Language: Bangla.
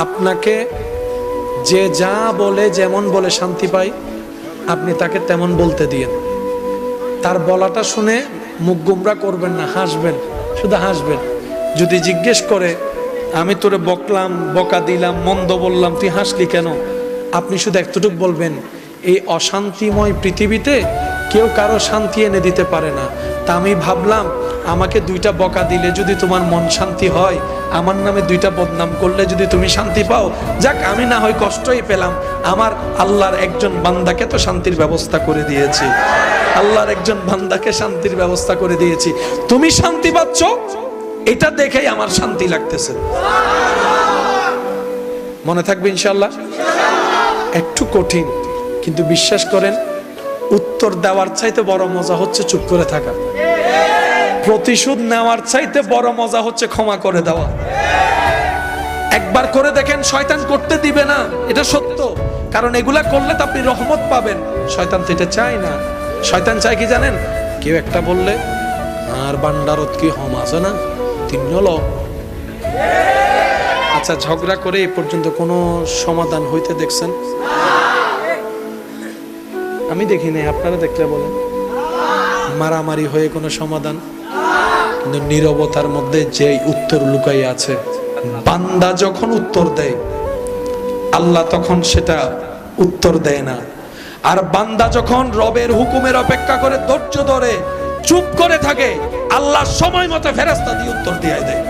আপনাকে যে যা বলে যেমন বলে শান্তি পাই, আপনি তাকে তেমন বলতে দিয়েন। তার বলাটা শুনে মুখ গুমরা করবেন না, হাসবেন, শুধু হাসবেন। যদি জিজ্ঞেস করে আমি তোরে বকলাম, বকা দিলাম, মন্দ বললাম, তুই হাসলি কেন, আপনি শুধু এতটুকু বলবেন, এই অশান্তিময় পৃথিবীতে কেউ কারো শান্তি এনে দিতে পারে না। তা আমি ভাবলাম আমাকে 2টা বকা দিলে যদি তোমার মন শান্তি হয়, আমার নামে 2টা বদনাম করলে যদি তুমি শান্তি পাও, যাক আমি না হয় কষ্টই পেলাম, আমার আল্লাহর একজন বান্দাকে তো শান্তির ব্যবস্থা করে দিয়েছি, আল্লাহর একজন বান্দাকে শান্তির ব্যবস্থা করে দিয়েছি, তুমি শান্তি পাচ্ছ, এটা দেখেই আমার শান্তি লাগতেছে। মনে থাকবে ইনশাআল্লাহ। একটু কঠিন, কিন্তু বিশ্বাস করেন উত্তর দেওয়ার চাইতে বড় মজা হচ্ছে চুপ করে থাকা। প্রতিশোধ নেওয়ার চাইতে বড় মজা হচ্ছে ক্ষমা করে দেওয়া। একবার করে দেখেন, শয়তান করতে দিবে না, এটা সত্য। কারণ এগুলা করলে তো আপনি রহমত পাবেন, শয়তান তো এটা চায় না। শয়তান চায় কি জানেন? কেউ একটা বললে আর বান্ডারত কি হম আছে না, 3 হলো। আচ্ছা, ঝগড়া করে এই পর্যন্ত কোনো সমাধান হইতে দেখছেন? আমি দেখি নাই, আপনারা দেখলে বলেন। মারামারি হয়ে কোনো সমাধান? কিন্তু নীরবতার মধ্যে যে উত্তর লুকাই আছে, বান্দা যখন উত্তর দেয় আল্লাহ তখন সেটা উত্তর দেয় না। আর বান্দা যখন রবের হুকুমের অপেক্ষা করে ধৈর্য ধরে চুপ করে থাকে, আল্লাহ সময় মতো ফেরেশতা দিয়ে উত্তর দিয়ে দেয়।